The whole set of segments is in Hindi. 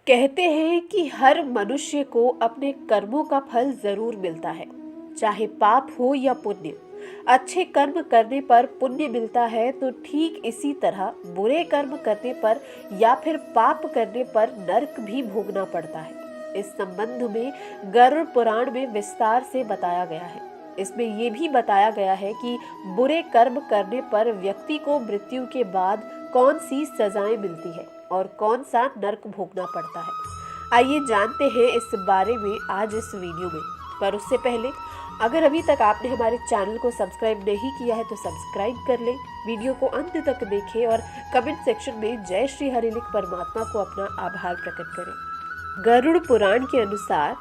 कहते हैं कि हर मनुष्य को अपने कर्मों का फल जरूर मिलता है, चाहे पाप हो या पुण्य। अच्छे कर्म करने पर पुण्य मिलता है तो ठीक इसी तरह बुरे कर्म करने पर या फिर पाप करने पर नरक भी भोगना पड़ता है। इस संबंध में गरुड़ पुराण में विस्तार से बताया गया है। इसमें ये भी बताया गया है कि बुरे कर्म करने पर व्यक्ति को मृत्यु के बाद कौन सी सजाएं मिलती है और कौन सा नरक भोगना पड़ता है। आइए जानते हैं इस बारे में आज इस वीडियो में। पर उससे पहले अगर अभी तक आपने हमारे चैनल को सब्सक्राइब नहीं किया है तो सब्सक्राइब कर लें, वीडियो को अंत तक देखें और कमेंट सेक्शन में जय श्री हरि लिख परमात्मा को अपना आभार प्रकट करें। गरुड़ पुराण के अनुसार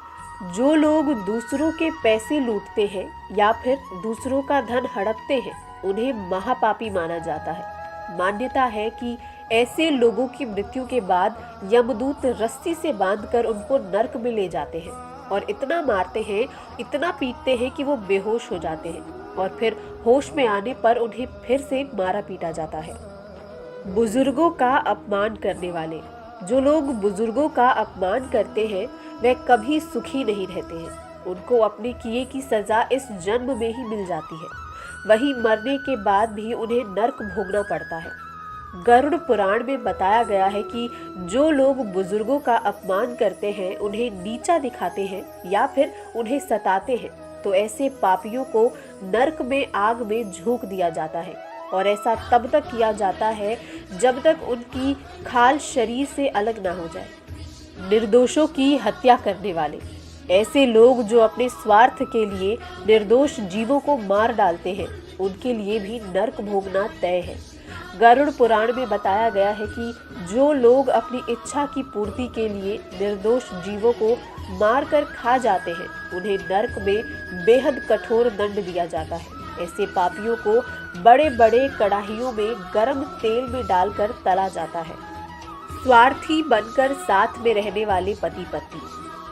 जो लोग दूसरों के पैसे लूटते हैं या फिर दूसरों का धन हड़पते हैं उन्हें महापापी माना जाता है। मान्यता है कि ऐसे लोगों की मृत्यु के बाद यमदूत रस्सी से बांधकर उनको नरक में ले जाते हैं और इतना मारते हैं, इतना पीटते हैं कि वो बेहोश हो जाते हैं और फिर होश में आने पर उन्हें फिर से मारा पीटा जाता है। बुजुर्गों का अपमान करने वाले, जो लोग बुजुर्गों का अपमान करते हैं वे कभी सुखी नहीं रहते हैं। उनको अपने किए की सजा इस जन्म में ही मिल जाती है, वहीं मरने के बाद भी उन्हें नरक भोगना पड़ता है। गरुड़ पुराण में बताया गया है कि जो लोग बुजुर्गों का अपमान करते हैं, उन्हें नीचा दिखाते हैं या फिर उन्हें सताते हैं तो ऐसे पापियों को नरक में आग में झोंक दिया जाता है और ऐसा तब तक किया जाता है जब तक उनकी खाल शरीर से अलग ना हो जाए। निर्दोषों की हत्या करने वाले, ऐसे लोग जो अपने स्वार्थ के लिए निर्दोष जीवों को मार डालते हैं उनके लिए भी नरक भोगना तय है। गरुड़ पुराण में बताया गया है कि जो लोग अपनी इच्छा की पूर्ति के लिए निर्दोष जीवों को मारकर खा जाते हैं उन्हें नरक में बेहद कठोर दंड दिया जाता है। ऐसे पापियों को बड़े बड़े कड़ाहियों में गर्म तेल में डालकर तला जाता है। स्वार्थी बनकर साथ में रहने वाले पति पत्नी,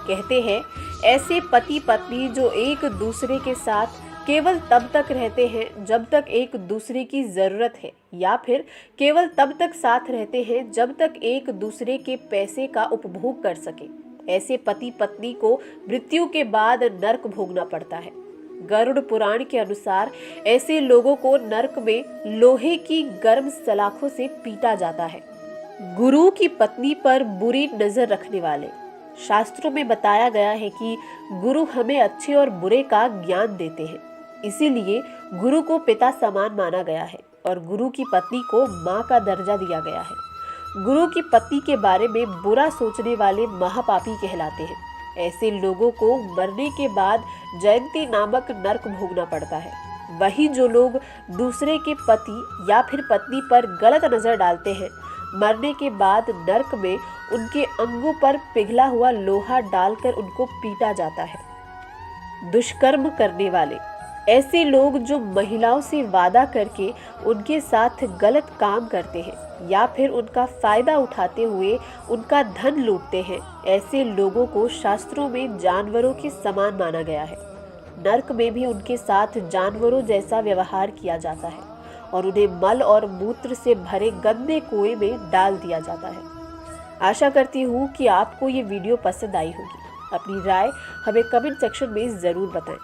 कहते हैं ऐसे पति पत्नी जो एक दूसरे के साथ केवल तब तक रहते हैं जब तक एक दूसरे की जरूरत है या फिर केवल तब तक साथ रहते हैं जब तक एक दूसरे के पैसे का उपभोग कर सके, ऐसे पति पत्नी को मृत्यु के बाद नरक भोगना पड़ता है। गरुड़ पुराण के अनुसार ऐसे लोगों को नरक में लोहे की गर्म सलाखों से पीटा जाता है। गुरु की पत्नी पर बुरी नजर रखने वाले, शास्त्रों में बताया गया है कि गुरु हमें अच्छे और बुरे का ज्ञान देते हैं, इसीलिए गुरु को पिता समान माना गया है और गुरु की पत्नी को माँ का दर्जा दिया गया है। गुरु की पत्नी के बारे में बुरा सोचने वाले महापापी कहलाते हैं। ऐसे लोगों को मरने के बाद जयंती नामक नरक भोगना पड़ता है। वही जो लोग दूसरे के पति या फिर पत्नी पर गलत नजर डालते हैं, मरने के बाद नरक में उनके अंगों पर पिघला हुआ लोहा डालकर उनको पीटा जाता है। दुष्कर्म करने वाले, ऐसे लोग जो महिलाओं से वादा करके उनके साथ गलत काम करते हैं या फिर उनका फायदा उठाते हुए उनका धन लूटते हैं, ऐसे लोगों को शास्त्रों में जानवरों के समान माना गया है। नरक में भी उनके साथ जानवरों जैसा व्यवहार किया जाता है और उन्हें मल और मूत्र से भरे गंदे कुएं में डाल दिया जाता है। आशा करती हूँ कि आपको ये वीडियो पसंद आई होगी। अपनी राय हमें कमेंट सेक्शन में ज़रूर बताएं।